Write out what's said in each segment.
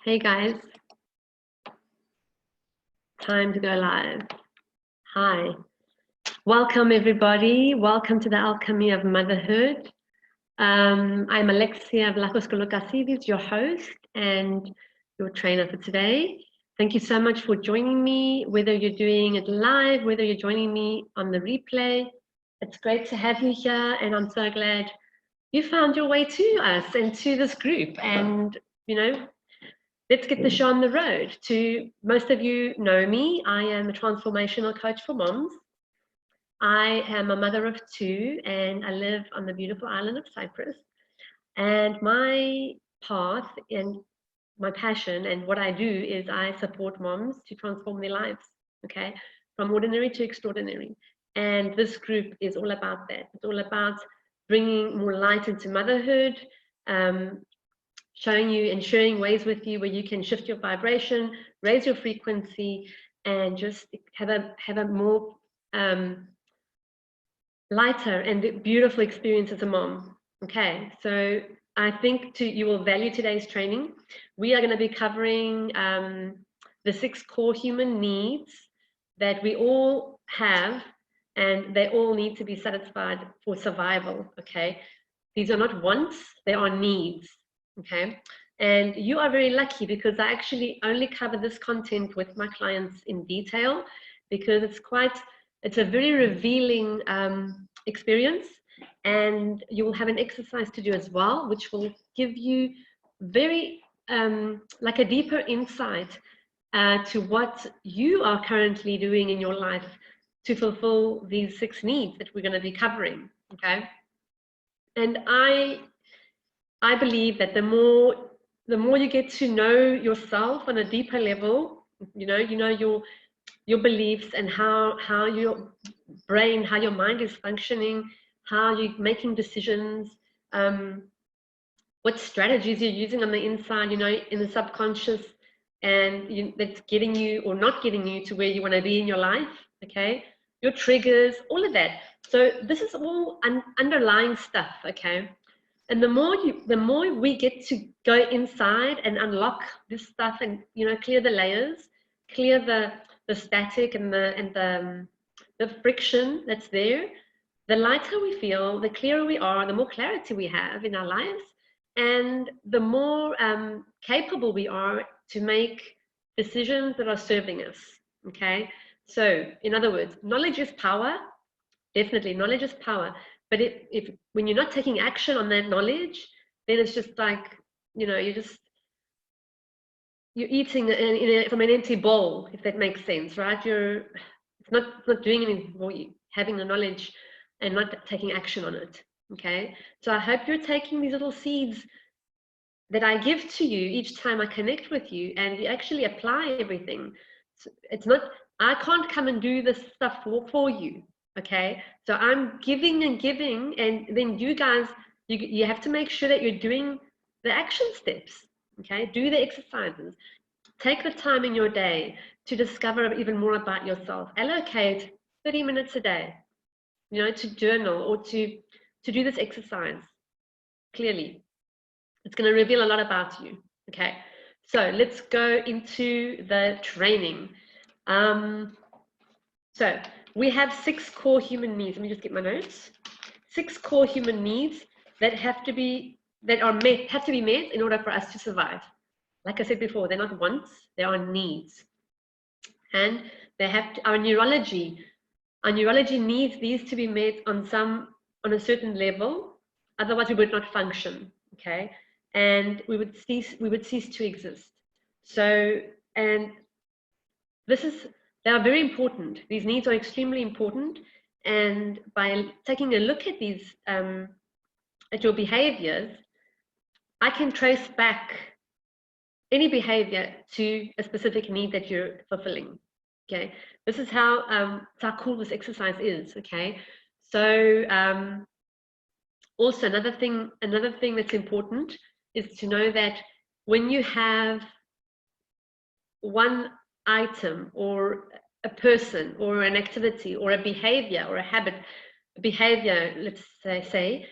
Hey guys, time to go live. Hi, welcome everybody. Welcome to the Alchemy of Motherhood. I'm Alexia Vlachos-Kolokasides, your host and your trainer for today. Thank you so much for joining me, whether you're doing it live, whether you're joining me on the replay. It's great to have you here, and I'm so glad you found your way to us and to this group. And, let's get the show on the road. Most of you know me. I am a transformational coach for moms. I am a mother of two, and I live on the beautiful island of Cyprus. And my path and my passion and what I do is I support moms to transform their lives, okay, from ordinary to extraordinary. And this group is all about that. It's all about bringing more light into motherhood, showing you and sharing ways with you where you can shift your vibration, raise your frequency, and just have a more lighter and beautiful experience as a mom. Okay, so I think you will value today's training. We are going to be covering the 6 core human needs that we all have, and they all need to be satisfied for survival. Okay, these are not wants, they are needs. Okay, and you are very lucky because I actually only cover this content with my clients in detail because it's a very revealing experience, and you will have an exercise to do as well, which will give you very like a deeper insight to what you are currently doing in your life to fulfill these 6 needs that we're going to be covering. Okay, and I believe that the more you get to know yourself on a deeper level, you know your beliefs and how your brain, how your mind is functioning, how you're making decisions, what strategies you're using on the inside, in the subconscious, and that's getting you or not getting you to where you want to be in your life. Okay, your triggers, all of that. So this is all underlying stuff. Okay. And the more we get to go inside and unlock this stuff and clear the layers, clear the static and the friction that's there, the lighter we feel, the clearer we are, the more clarity we have in our lives, and the more capable we are to make decisions that are serving us. Okay, so in other words, knowledge is power. Definitely, knowledge is power. But if when you're not taking action on that knowledge, then it's just like you're eating from an empty bowl, if that makes sense, right? It's not doing anything for you, having the knowledge and not taking action on it. Okay, so I hope you're taking these little seeds that I give to you each time I connect with you, and you actually apply everything. It's not, I can't come and do this stuff for you. Okay, so I'm giving and giving, and then you guys, you have to make sure that you're doing the action steps. Okay, do the exercises. Take the time in your day to discover even more about yourself. Allocate 30 minutes a day, to journal or to do this exercise. Clearly, it's going to reveal a lot about you. Okay, so let's go into the training. So we have 6 core human needs. Let me just get my notes. 6 core human needs that have to be met in order for us to survive. Like I said before, they're not wants, they are needs. And they have to, our neurology needs these to be met on a certain level, otherwise we would not function. Okay, and we would cease to exist. So, and they are very important. These needs are extremely important, and by taking a look at these at your behaviors, I can trace back any behavior to a specific need that you're fulfilling. Okay, this is how cool this exercise is. Okay, so also another thing that's important is to know that when you have one item or a person or an activity or a behavior or a habit, let's say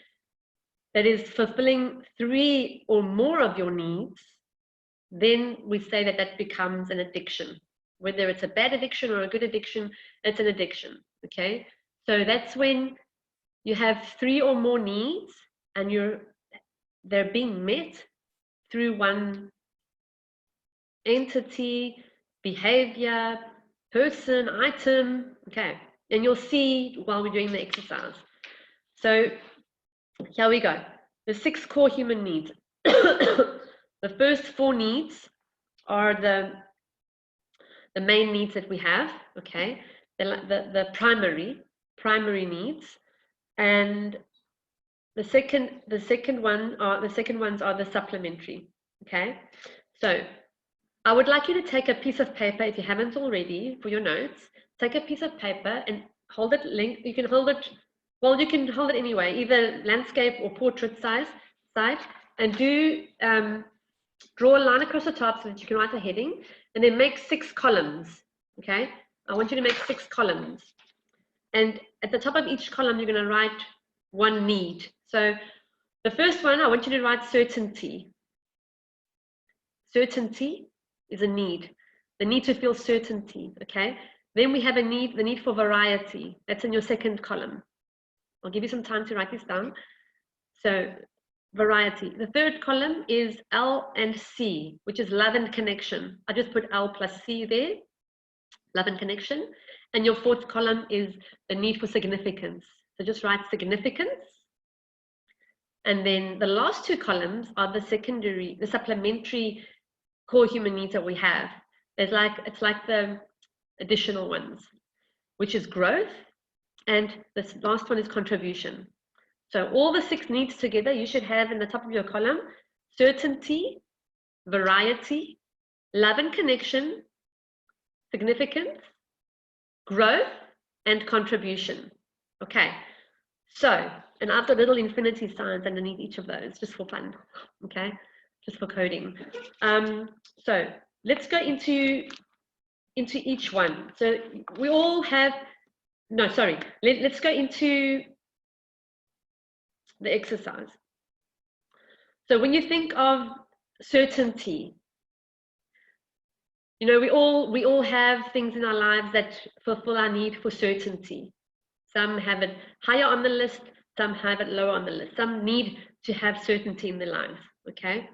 that is fulfilling 3 or more of your needs, then we say that that becomes an addiction. Whether it's a bad addiction or a good addiction, it's an addiction, okay? So that's when you have 3 or more needs and they're being met through one entity, behavior, person, item, okay? And you'll see while we're doing the exercise. So here we go. The 6 core human needs. The first 4 needs are the main needs that we have, okay? The primary needs, and the second ones are the supplementary, okay? So I would like you to take a piece of paper, if you haven't already, for your notes. Take a piece of paper and hold it linked. You can hold it, well, you can hold it anyway, either landscape or portrait size, and do draw a line across the top so that you can write a heading, and then make 6 columns, okay? I want you to make 6 columns. And at the top of each column, you're going to write one need. So the first one, I want you to write certainty. Certainty is a need. The need to feel certainty, okay? Then we have the need for variety. That's in your second column. I'll give you some time to write this down. So variety. The third column is L and C, which is love and connection. I just put L plus C there, love and connection. And your fourth column is the need for significance. So just write significance. And then the last 2 columns are the supplementary core human needs that we have. It's like the additional ones, which is growth, and this last one is contribution. So all the 6 needs together, you should have in the top of your column: certainty, variety, love and connection, significance, growth, and contribution. Okay, so, and I've got little infinity signs underneath each of those, just for fun, okay, just for coding. So let's go into each one. So we all have, no, sorry, let's go into the exercise. So when you think of certainty, you know, we all have things in our lives that fulfill our need for certainty. Some have it higher on the list, some have it lower on the list. Some need to have certainty in their lives, okay?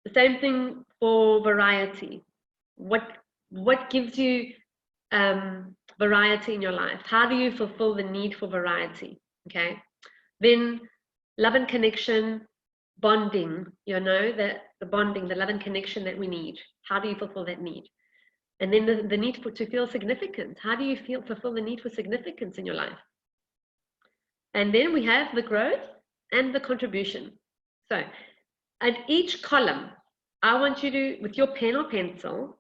The same thing for variety. What gives you variety in your life? How do you fulfill the need for variety, okay? Then love and connection, bonding, you know, the bonding, the love and connection that we need. How do you fulfill that need? And then the need to feel significant. How do you fulfill the need for significance in your life? And then we have the growth and the contribution. So at each column, I want you to, with your pen or pencil,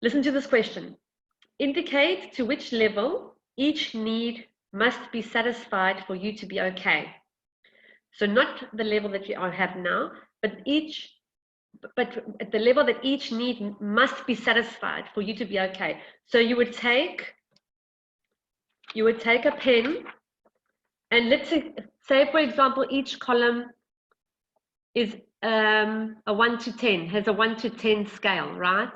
listen to this question. Indicate to which level each need must be satisfied for you to be okay. So not the level that you have now, but at the level that each need must be satisfied for you to be okay. So you would take a pen, and let's say, for example, each column is a 1 to 10, has a 1 to 10 scale, right?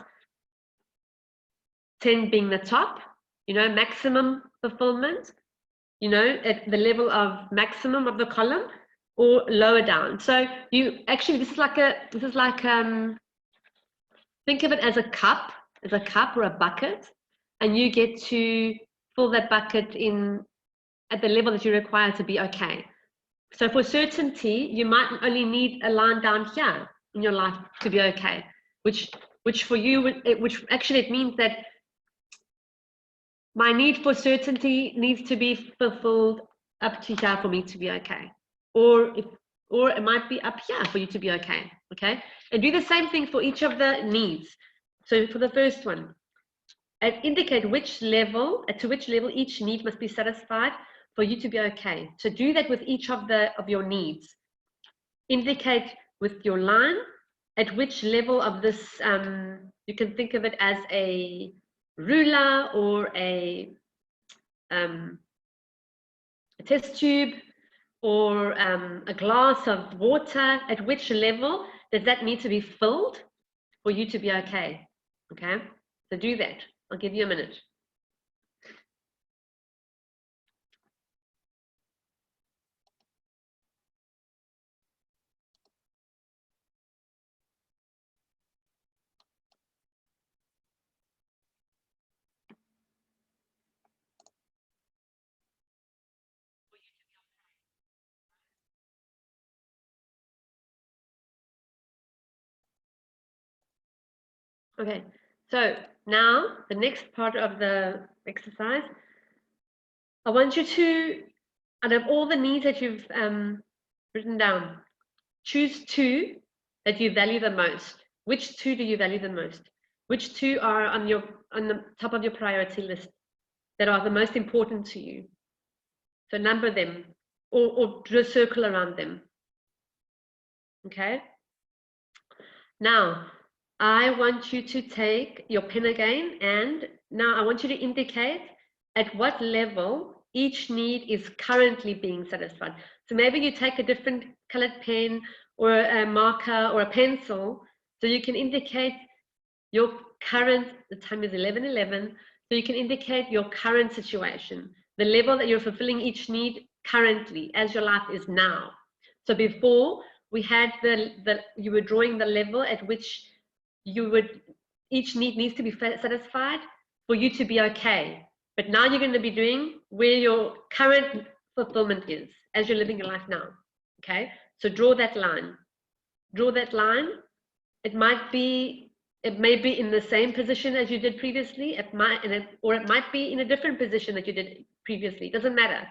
10 being the top, you know, maximum fulfillment, you know, at the level of maximum of the column, or lower down. So you actually, this is like think of it as a cup or a bucket, and you get to fill that bucket in at the level that you require to be okay. So for certainty, you might only need a line down here in your life to be okay, which for you, which actually it means that my need for certainty needs to be fulfilled up to here for me to be okay. Or it might be up here for you to be okay, okay? And do the same thing for each of the needs. So for the first one, indicate to which level each need must be satisfied for you to be okay. So do that with each of your needs. Indicate with your line at which level of this, you can think of it as a ruler or a test tube, or a glass of water. At which level does that need to be filled for you to be okay. Okay, so do that. I'll give you a minute. Okay, so now the next part of the exercise, I want you to, out of all the needs that you've written down, choose two that you value the most. Which two do you value the most? Which two are on the top of your priority list that are the most important to you? So number them, or draw a circle around them. Okay. Now, I want you to take your pen again, and now I want you to indicate at what level each need is currently being satisfied. So maybe you take a different colored pen or a marker or a pencil, so you can indicate your current, the time is 11:11, so you can indicate your current situation, the level that you're fulfilling each need currently as your life is now. So before we had you were drawing the level at which each need needs to be satisfied for you to be okay. But now you're going to be doing where your current fulfillment is as you're living your life now. Okay, so draw that line. Draw that line. It may be in the same position as you did previously. Or it might be in a different position that you did previously. It doesn't matter.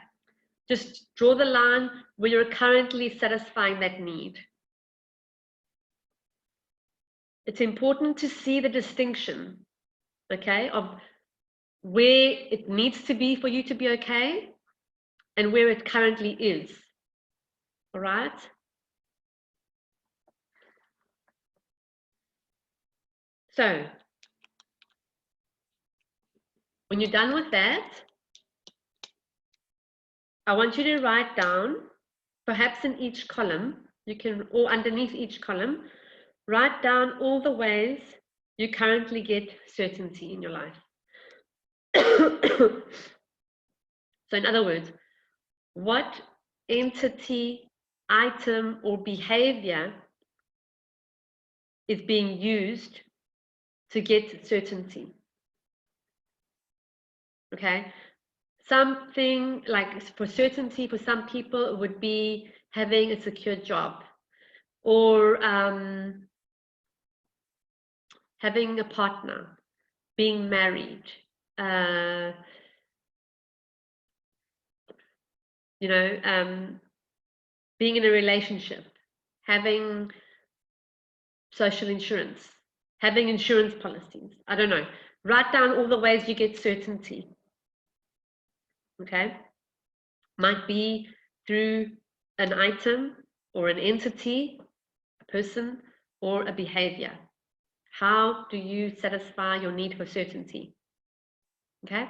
Just draw the line where you're currently satisfying that need. It's important to see the distinction, okay, of where it needs to be for you to be okay and where it currently is. All right? So, when you're done with that, I want you to write down, perhaps in each column, or underneath each column, write down all the ways you currently get certainty in your life. So in other words, what entity, item, or behavior is being used to get certainty? Okay, something like, for certainty for some people it would be having a secure job, or having a partner, being married, being in a relationship, having social insurance, having insurance policies. I don't know. Write down all the ways you get certainty. Okay, might be through an item or an entity, a person, or a behavior. How do you satisfy your need for certainty? Okay,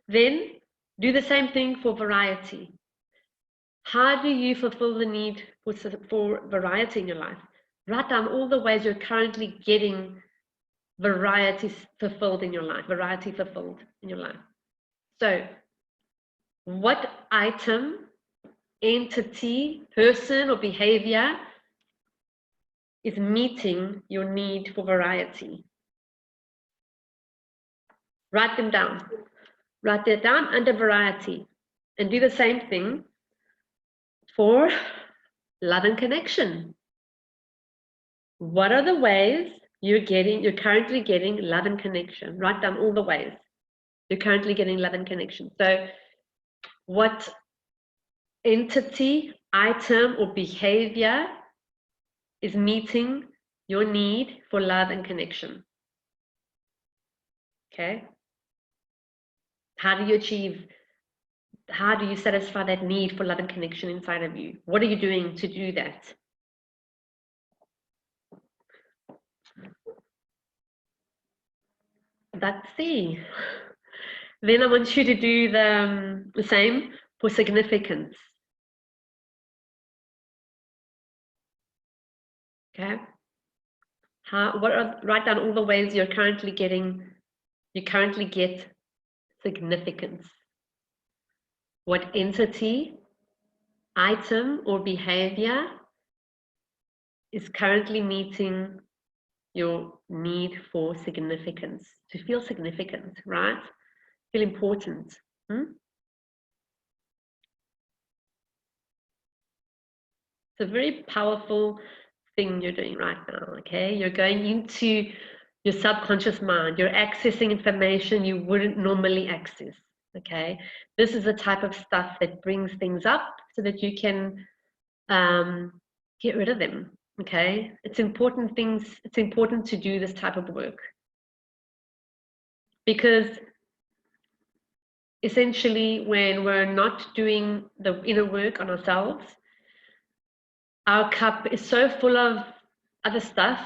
then do the same thing for variety. How do you fulfill the need for variety in your life? Write down all the ways you're currently getting variety fulfilled in your life. So, what item, entity, person, or behavior is meeting your need for variety? Write them down. Write that down under variety, and do the same thing for love and connection. What are the ways you're currently getting love and connection? Write down all the ways you're currently getting love and connection. So, what entity, item, or behavior is meeting your need for love and connection? Okay. How do you satisfy that need for love and connection inside of you? What are you doing to do that? Let's see. Then I want you to do the same for significance. Okay. Write down all the ways you currently get significance. What entity, item, or behavior is currently meeting your need for significance, to feel significant, right? Feel important. It's a very powerful thing you're doing right now, okay? You're going into your subconscious mind. You're accessing information you wouldn't normally access, okay? This is the type of stuff that brings things up so that you can get rid of them, okay? It's important to do this type of work because essentially when we're not doing the inner work on ourselves, our cup is so full of other stuff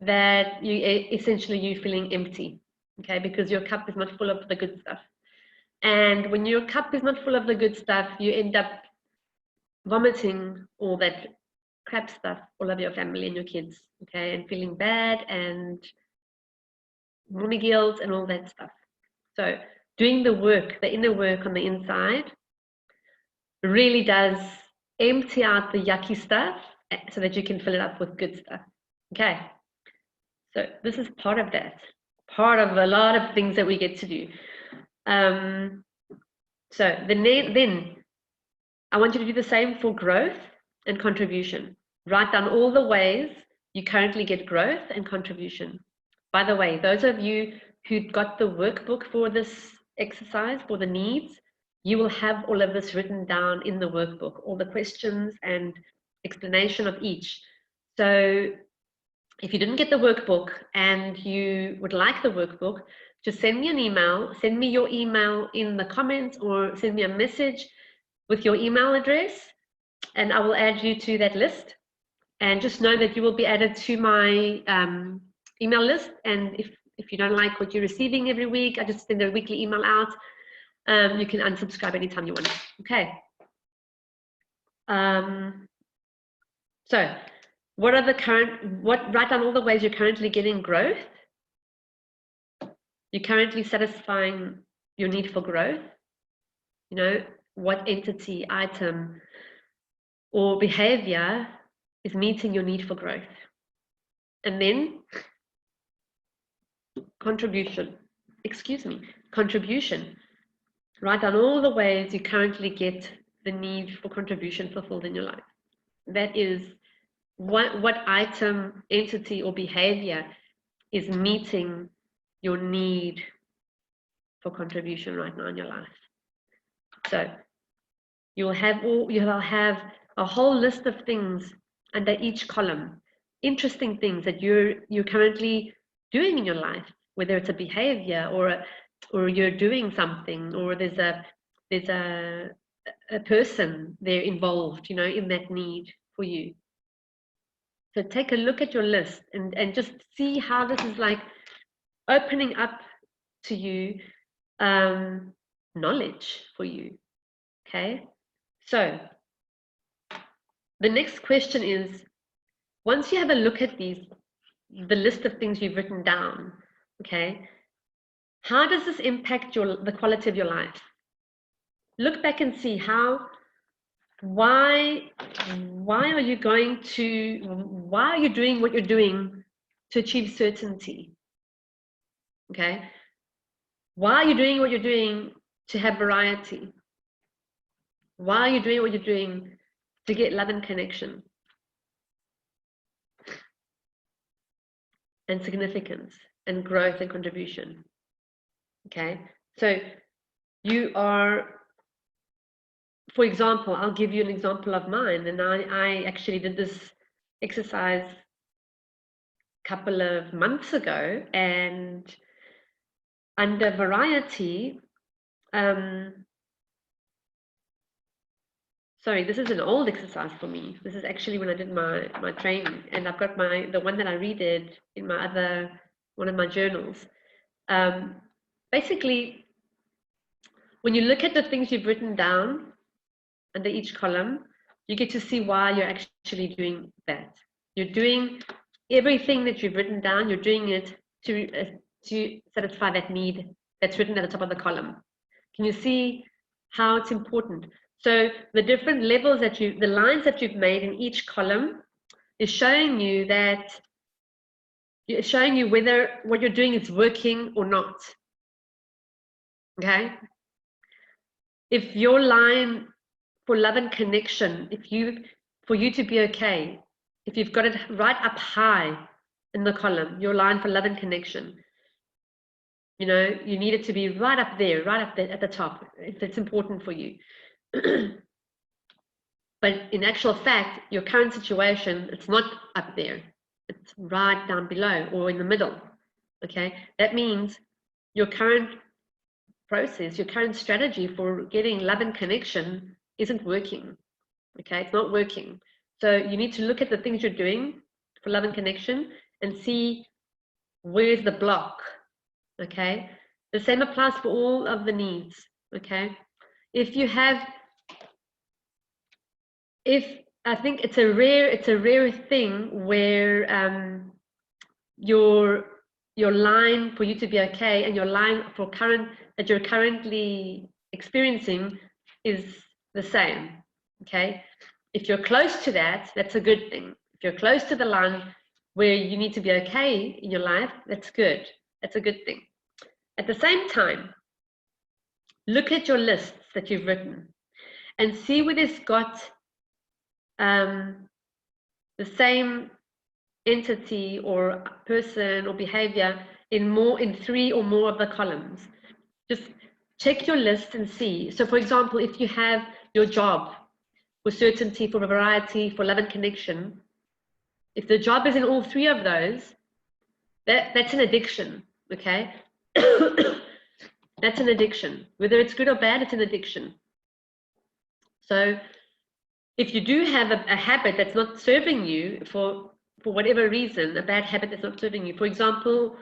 that you're feeling empty, okay? Because your cup is not full of the good stuff. And when your cup is not full of the good stuff, you end up vomiting all that crap stuff all over your family and your kids, okay? And feeling bad and mommy guilt and all that stuff. So doing the work, the inner work on the inside, really does empty out the yucky stuff so that you can fill it up with good stuff, okay? So this is part of that, part of a lot of things that we get to do. So then I want you to do the same for growth and contribution. Write down all the ways you currently get growth and contribution. By the way, those of you who got the workbook for this exercise, for the needs, you will have all of this written down in the workbook, all the questions and explanation of each. So if you didn't get the workbook and you would like the workbook, just send me an email, send me your email in the comments or send me a message with your email address and I will add you to that list. And just know that you will be added to my email list. And if you don't like what you're receiving every week, I just send a weekly email out. You can unsubscribe anytime you want. Okay. So write down all the ways you're currently getting growth. You're currently satisfying your need for growth. You know, what entity, item, or behavior is meeting your need for growth. And then contribution. Write down all the ways you currently get the need for contribution fulfilled in your life. That is what item, entity, or behavior is meeting your need for contribution right now in your life. So you'll have a whole list of things under each column, interesting things that you're currently doing in your life, whether it's a behavior or you're doing something, or there's a person there involved, you know, in that need for you. So take a look at your list and just see how this is like opening up to you knowledge for you. Okay, so the next question is, once you have a look at the list of things you've written down, okay, how does this impact the quality of your life? Look back and see why are you doing what you're doing to achieve certainty? Okay, why are you doing what you're doing to have variety? Why are you doing what you're doing to get love and connection and significance and growth and contribution? Okay, so you are, for example, I'll give you an example of mine, and I actually did this exercise a couple of months ago, and under variety, sorry, this is an old exercise for me. This is actually when I did my training, and I've got the one that I redid in one of my journals. Basically, when you look at the things you've written down under each column, you get to see why you're actually doing that. You're doing everything that you've written down, you're doing it to satisfy that need that's written at the top of the column. Can you see how it's important? So the different levels that the lines that you've made in each column is showing you whether what you're doing is working or not. Okay? If your line for love and connection, for you to be okay, if you've got it right up high in the column, your line for love and connection, you know, you need it to be right up there at the top, if it's important for you. But in actual fact, your current situation, it's not up there. It's right down below or in the middle. Okay, that means your current process, your current strategy for getting love and connection isn't working. Okay, it's not working. So you need to look at the things you're doing for love and connection and see where's the block. Okay, the same applies for all of the needs. Okay, I think it's a rare thing where your line for you to be okay and your line that you're currently experiencing is the same. Okay, if you're close to that, that's a good thing. If you're close to the line where you need to be okay in your life, that's good. That's a good thing. At the same time, look at your lists that you've written and see where it's got the same entity or person or behavior in 3 or more of the columns. Just check your list and see. So for example, if you have your job for certainty, for variety, for love and connection, if the job is in all 3 of those, that's an addiction. Okay. That's an addiction. Whether it's good or bad, it's an addiction. So if you do have a habit that's not serving you for whatever reason, a bad habit that's not serving you, for example,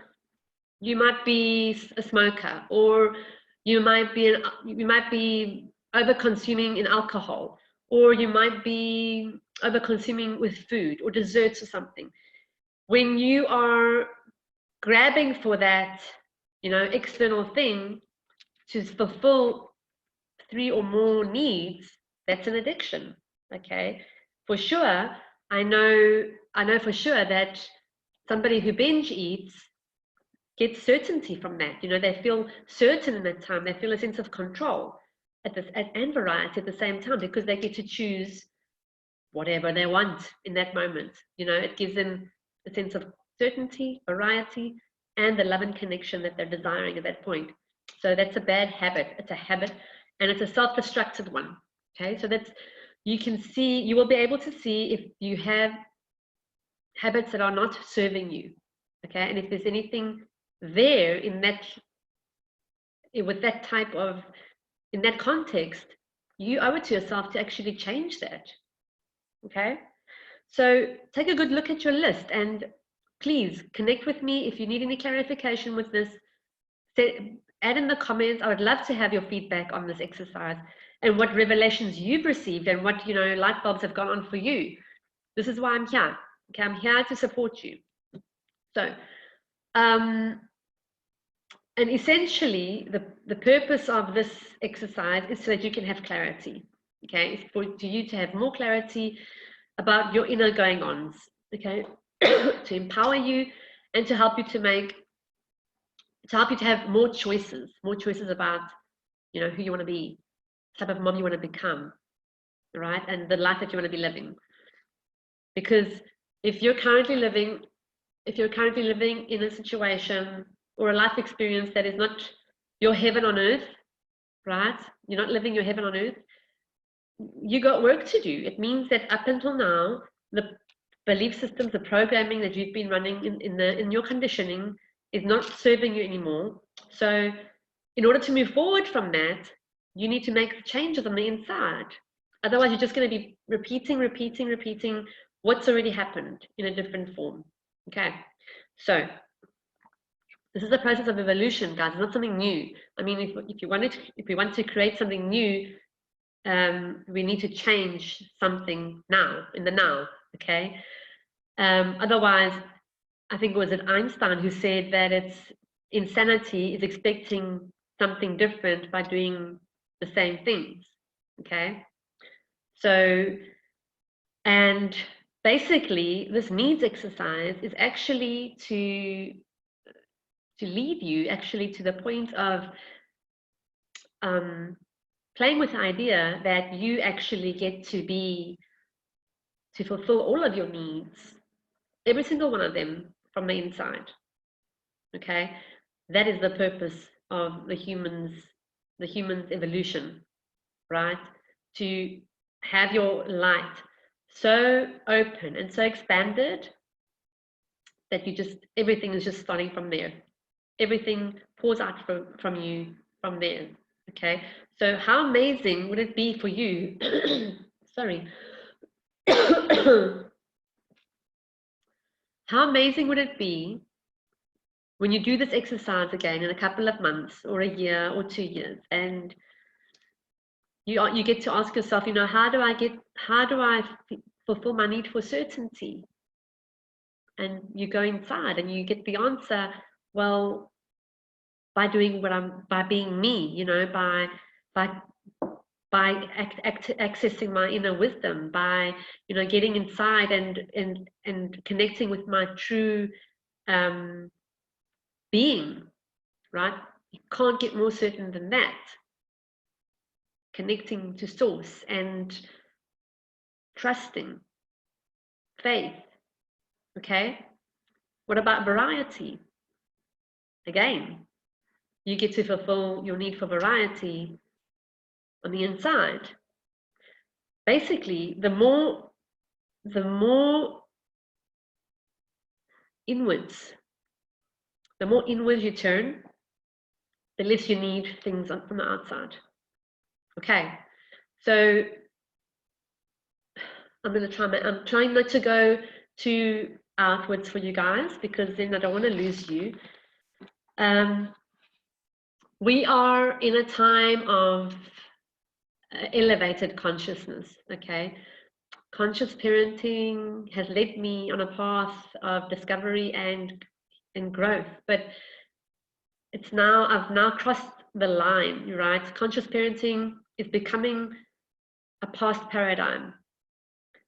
you might be a smoker, or you might be over consuming in alcohol, or you might be over consuming with food or desserts or something. When you are grabbing for that, you know, external thing to fulfill 3 or more needs, that's an addiction. Okay, for sure, I know for sure that somebody who binge eats gets certainty from that. You know, they feel certain in that time. They feel a sense of control and variety at the same time, because they get to choose whatever they want in that moment. You know, it gives them a sense of certainty, variety, and the love and connection that they're desiring at that point. So that's a bad habit. It's a habit, and it's a self-destructive one. Okay, so you will be able to see if you have habits that are not serving you. Okay, and if there's anything there in that context, you owe it to yourself to actually change that. Okay, so take a good look at your list and please connect with me if you need any clarification with this. Add in the comments. I would love to have your feedback on this exercise and what revelations you've received and what, you know, light bulbs have gone on for you. This is why I'm here. Okay, I'm here to support you. So, and essentially, the purpose of this exercise is so that you can have clarity. Okay, it's for you to have more clarity about your inner going-ons. Okay, to empower you and to help you to have more choices about, you know, who you want to be, type of mom you want to become, right, and the life that you want to be living. Because if you're currently living in a situation or a life experience that is not your heaven on earth, right, you're not living your heaven on earth, you got work to do. It means that up until now, the belief systems, the programming that you've been running in your conditioning is not serving you anymore. So in order to move forward from that, you need to make changes on the inside. Otherwise, you're just going to be repeating what's already happened in a different form. Okay, so this is a process of evolution, guys. It's not something new. I mean, if we want to create something new, we need to change something now, in the now. Okay, otherwise I think it was Einstein who said that it's insanity is expecting something different by doing the same things. Okay. So, and basically this needs exercise is actually to lead you actually to the point of playing with the idea that you actually get to fulfill all of your needs, every single one of them from the inside. Okay, that is the purpose of the human's evolution, right? To have your light so open and so expanded that you just, everything is just starting from there. Everything pours out from you from there. Okay, so how amazing would it be for you? Sorry. How amazing would it be when you do this exercise again in a couple of months or a year or 2 years, and you get to ask yourself, you know, how do I fulfill my need for certainty? And you go inside and you get the answer, well, by doing by being me, you know, by accessing my inner wisdom, by, you know, getting inside and connecting with my true being, right? You can't get more certain than that. Connecting to source and trusting, faith. Okay. What about variety? Again, you get to fulfill your need for variety on the inside. Basically, the more inwards you turn, the less you need things from the outside. Okay, so I'm trying not to go too outwards for you guys, because then I don't want to lose you. We are in a time of elevated consciousness. Okay, conscious parenting has led me on a path of discovery and growth, but I've now crossed the line, right? Conscious parenting is becoming a past paradigm.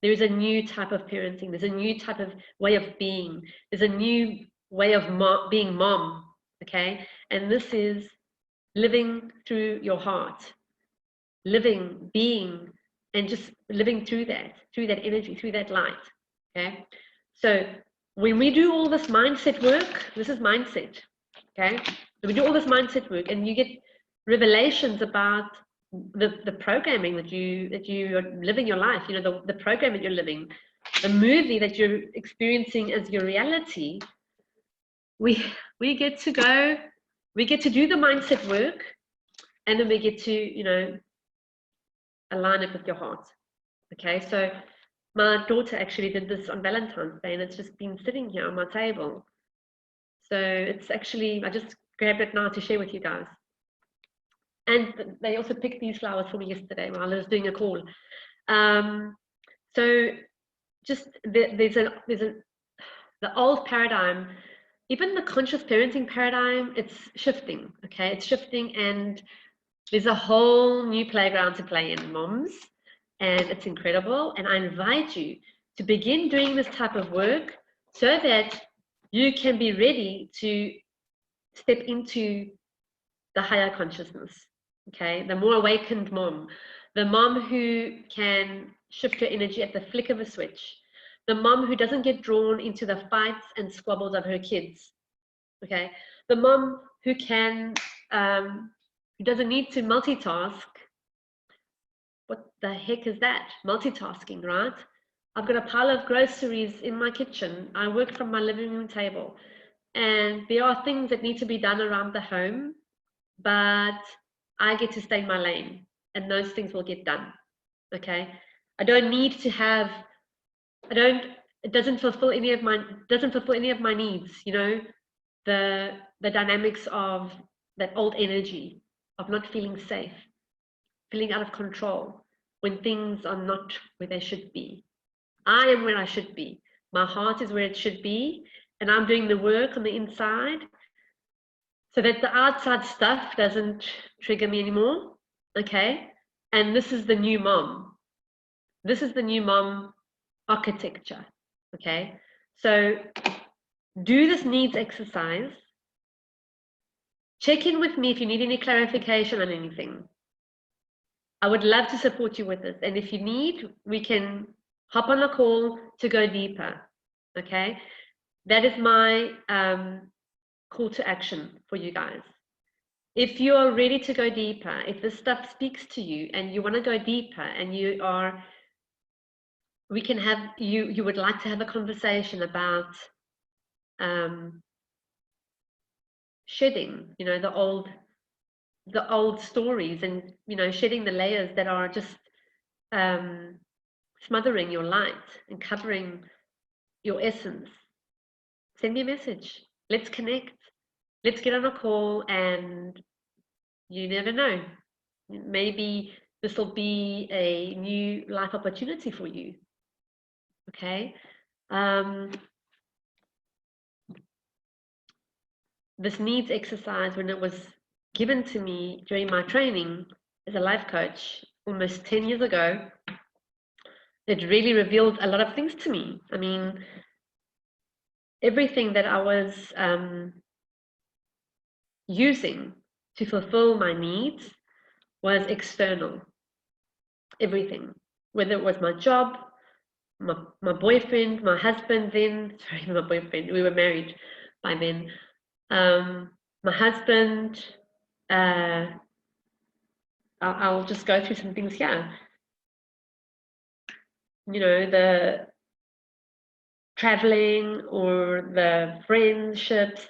There is a new type of parenting. There's a new type of way of being. There's a new way of being mom, okay? And this is living through your heart, living, being, and just living through that energy, through that light, okay? So when we do all this mindset work, this is mindset, okay? So we do all this mindset work and you get revelations about the programming that you are living your life, you know, the program that you're living, the movie that you're experiencing as your reality. We get to go, we get to do the mindset work, and then we get to, you know, align it with your heart. Okay, so my daughter actually did this on Valentine's Day, and it's just been sitting here on my table. So it's actually, I just grabbed it now to share with you guys. And they also picked these flowers for me yesterday while I was doing a call. So just there's the old paradigm, even the conscious parenting paradigm, it's shifting. Okay, it's shifting, and there's a whole new playground to play in, moms, and it's incredible. And I invite you to begin doing this type of work so that you can be ready to step into the higher consciousness. Okay, the more awakened mom, the mom who can shift her energy at the flick of a switch, the mom who doesn't get drawn into the fights and squabbles of her kids. Okay, the mom who can who doesn't need to multitask. What the heck is that? Multitasking, right? I've got a pile of groceries in my kitchen. I work from my living room table, and there are things that need to be done around the home, but I get to stay in my lane, and those things will get done. Okay, I don't need to have, it doesn't fulfill any of my needs, you know, the dynamics of that old energy of not feeling safe, feeling out of control when things are not where they should be. I am where I should be. My heart is where it should be, and I'm doing the work on the inside so that the outside stuff doesn't trigger me anymore. Okay. And this is the new mom. This is the new mom architecture. Okay. So do this needs exercise. Check in with me if you need any clarification on anything. I would love to support you with this. And if you need, we can hop on a call to go deeper. Okay. That is my call to action for you guys. If you are ready to go deeper, if this stuff speaks to you and you want to go deeper and we can have, you would like to have a conversation about shedding, you know, the old stories, and, you know, shedding the layers that are just smothering your light and covering your essence, send me a message. Let's connect. Let's get on a call, and you never know. Maybe this will be a new life opportunity for you. Okay. This needs exercise, when it was given to me during my training as a life coach almost 10 years ago, it really revealed a lot of things to me. I mean, everything that I was using to fulfill my needs was external. Everything, whether it was my job, my boyfriend, my husband then, sorry, my boyfriend, we were married by then, my husband, I'll just go through some things here. You know, the traveling or the friendships,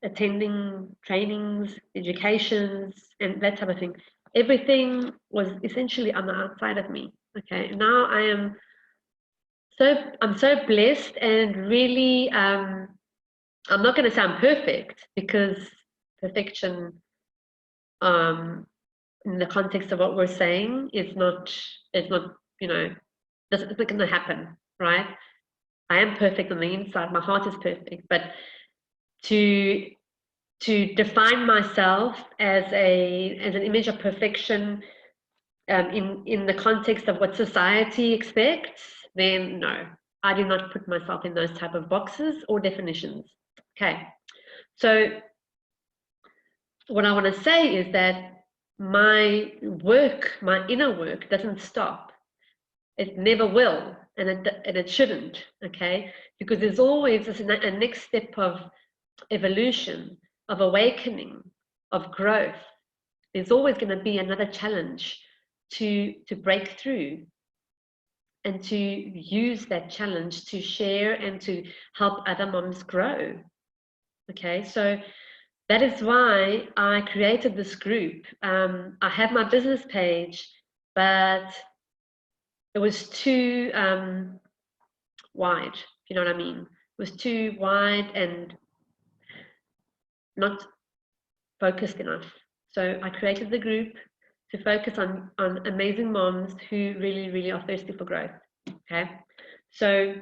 attending trainings, educations, and that type of thing. Everything was essentially on the outside of me. Okay, now I'm so blessed, and really, I'm not going to say I'm perfect, because perfection, in the context of what we're saying, it's not, you know, it's not going to happen, right? I am perfect on the inside. My heart is perfect, but to define myself as an image of perfection, in the context of what society expects, then no, I do not put myself in those type of boxes or definitions. Okay, so what I want to say is that my work, my inner work, doesn't stop. It never will, and it shouldn't. Okay, because there's always a next step of evolution, of awakening, of growth. There's always going to be another challenge to break through, and to use that challenge to share and to help other moms grow. Okay, so that is why I created this group. I have my business page, but it was too wide, if you know what I mean. It was too wide and not focused enough. So I created the group to focus on amazing moms who really are thirsty for growth. Okay, so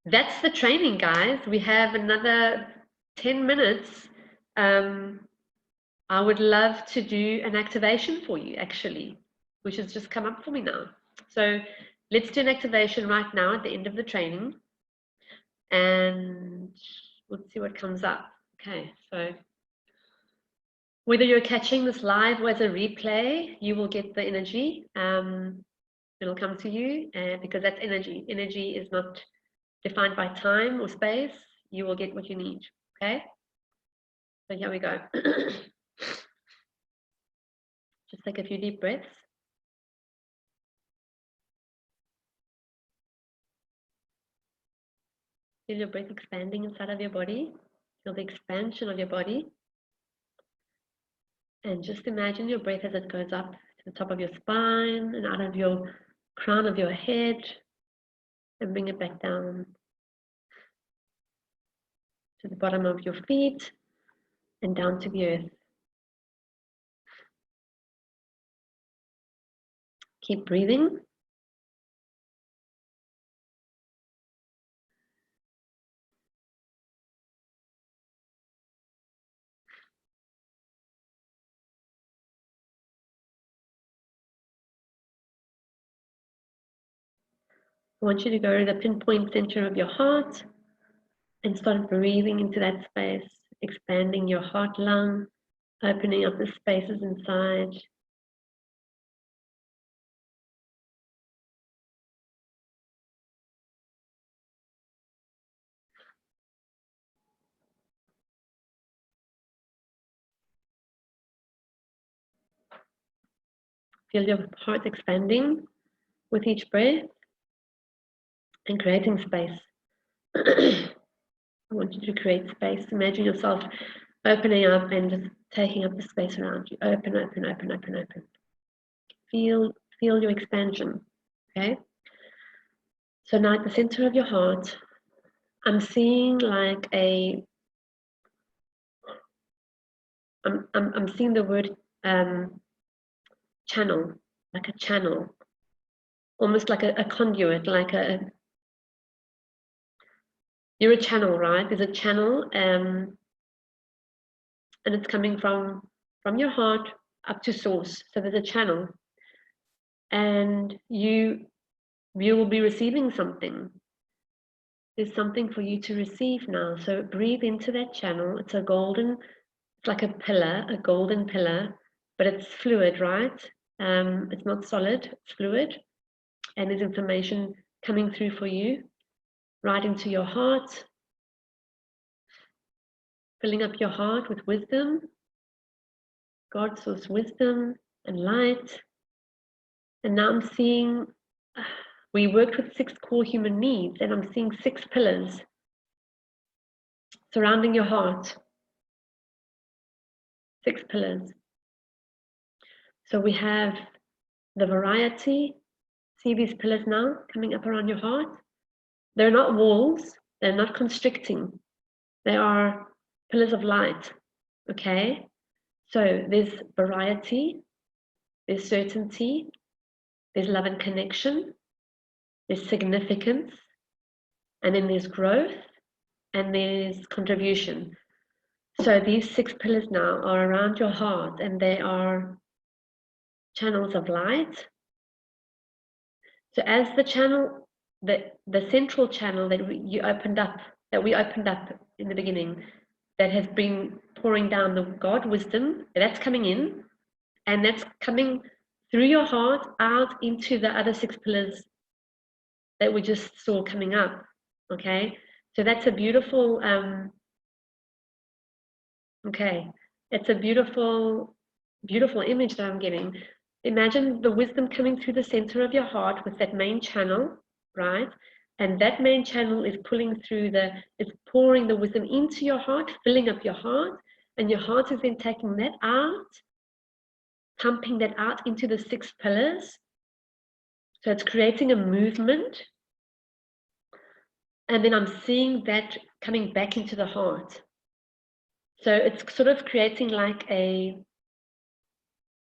that's the training, guys. We have another 10 minutes. I would love to do an activation for you, actually, which has just come up for me now. So let's do an activation right now at the end of the training, and let's see what comes up. Okay, so whether you're catching this live or as a replay, you will get the energy. It'll come to you, because that's energy. Energy is not defined by time or space. You will get what you need. Okay, so here we go. Just take a few deep breaths. Feel your breath expanding inside of your body. Feel the expansion of your body. And just imagine your breath as it goes up to the top of your spine and out of your crown of your head, and bring it back down to the bottom of your feet and down to the earth. Keep breathing. I want you to go to the pinpoint center of your heart and start breathing into that space, expanding your heart lung, opening up the spaces inside. Feel your heart expanding with each breath and creating space. I want you to create space. Imagine yourself opening up and just taking up the space around you. Open, open, open, open, open. Feel your expansion, okay? So now at the center of your heart, I'm seeing like I'm seeing the word channel, like a channel, almost like a conduit, like you're a channel, right? There's a channel, and it's coming from your heart up to source. So there's a channel, and you will be receiving something. There's something for you to receive now. So breathe into that channel. It's a golden, it's like a pillar, a golden pillar, but it's fluid, right? It's not solid, it's fluid. And there's information coming through for you, right into your heart, filling up your heart with wisdom, God's source wisdom and light. And now I'm seeing, we worked with 6 core human needs, and I'm seeing 6 pillars surrounding your heart. 6 pillars. So we have the variety. See these pillars now coming up around your heart? They're not walls, they're not constricting. They are pillars of light, okay? So there's variety, there's certainty, there's love and connection, there's significance, and then there's growth, and there's contribution. So these 6 pillars now are around your heart, and they are channels of light. So as the channel, the central channel that we opened up in the beginning, that has been pouring down the God wisdom, that's coming in, and that's coming through your heart out into the other 6 pillars that we just saw coming up. Okay, so that's a beautiful okay, it's a beautiful image that I'm getting. Imagine the wisdom coming through the center of your heart with that main channel, right? And that main channel is pulling through it's pouring the wisdom into your heart, filling up your heart, and your heart is then taking that out, pumping that out into the 6 pillars. So it's creating a movement. And then I'm seeing that coming back into the heart. So it's sort of creating like a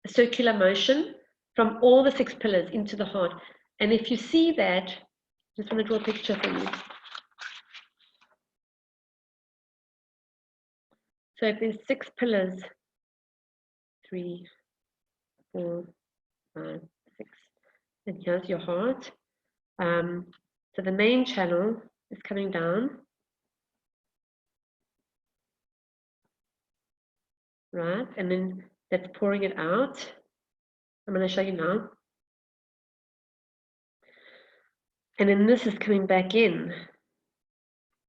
circular motion from all the 6 pillars into the heart. And if you see that, just want to draw a picture for you. So if there's 6 pillars, 3, 4, 5, 6, and here's your heart. So the main channel is coming down, right? And then that's pouring it out. I'm going to show you now. And then this is coming back in,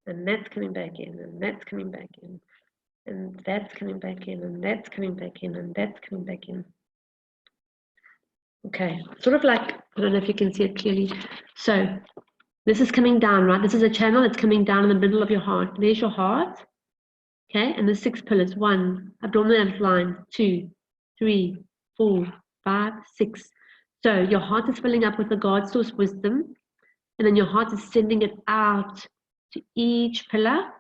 and that's coming back in, and that's coming back in, and that's coming back in, and that's coming back in, and that's coming back in. Okay, sort of like, I don't know if you can see it clearly. So this is coming down, right? This is a channel that's coming down in the middle of your heart. There's your heart, okay? And there's 6 pillars. 1, abdominal line, 2, 3, 4, 5, 6. So your heart is filling up with the God source wisdom, and then your heart is sending it out to each pillar,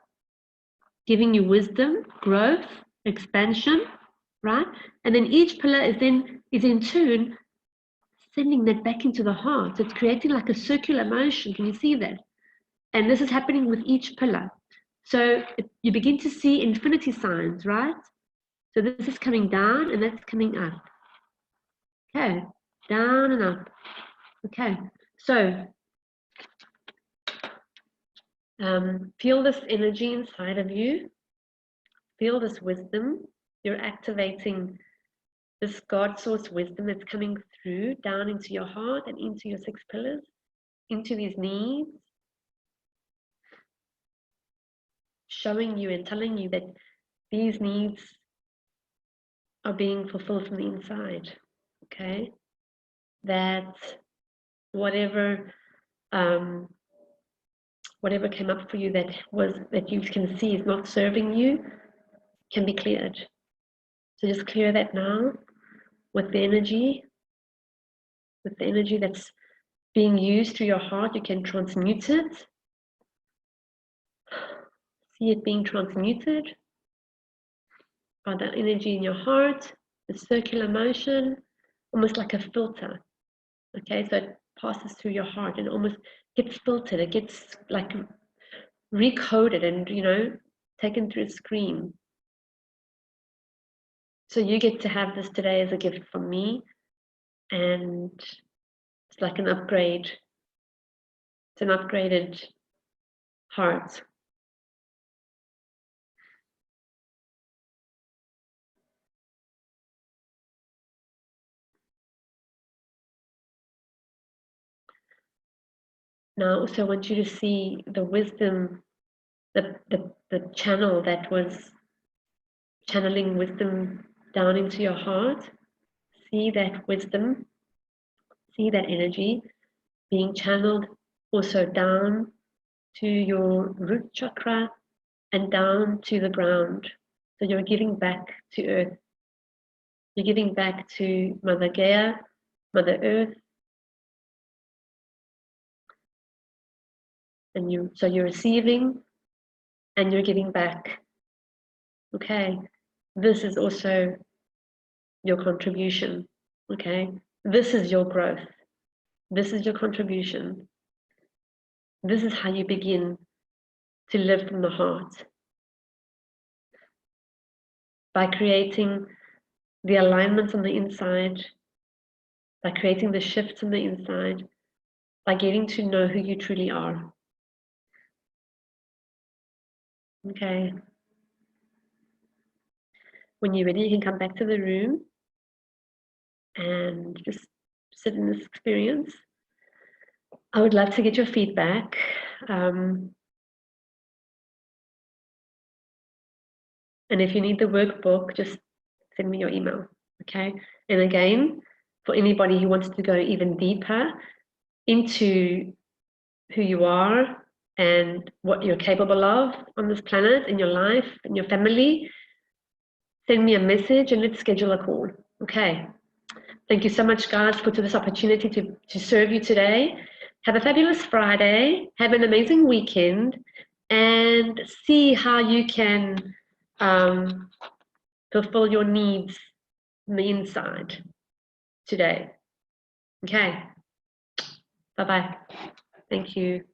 giving you wisdom, growth, expansion, right? And then each pillar is in turn sending that back into the heart. So it's creating like a circular motion. Can you see that? And this is happening with each pillar. So you begin to see infinity signs, right? So this is coming down and that's coming up. Okay, down and up. Okay, so Feel this energy inside of you. Feel this wisdom. You're activating this God source wisdom that's coming through down into your heart and into your 6 pillars, into these needs, showing you and telling you that these needs are being fulfilled from the inside. Okay, that whatever whatever came up for you that you can see is not serving you can be cleared. So just clear that now with the energy that's being used through your heart. You can transmute it. See it being transmuted by the energy in your heart, the circular motion, almost like a filter. Okay, so it passes through your heart and almost gets filtered. It gets like recoded and, you know, taken through a screen. So you get to have this today as a gift from me, and it's like an upgrade. It's an upgraded heart. Now I also want you to see the wisdom, the channel that was channeling wisdom down into your heart. See that wisdom, see that energy being channeled also down to your root chakra and down to the ground. So you're giving back to earth. You're giving back to Mother Gaia, Mother Earth. And so you're receiving and you're giving back. Okay, this is also your contribution. Okay, this is your growth. This is your contribution. This is how you begin to live from the heart. By creating the alignments on the inside, by creating the shifts on the inside, by getting to know who you truly are. Okay. When you're ready, you can come back to the room and just sit in this experience. I would love to get your feedback. And if you need the workbook, just send me your email, okay? And again, for anybody who wants to go even deeper into who you are and what you're capable of on this planet, in your life, in your family, send me a message and let's schedule a call, okay? Thank you so much, guys, for this opportunity to serve you today. Have a fabulous Friday. Have an amazing weekend, and see how you can fulfill your needs on the inside today. Okay. Bye-bye. Thank you.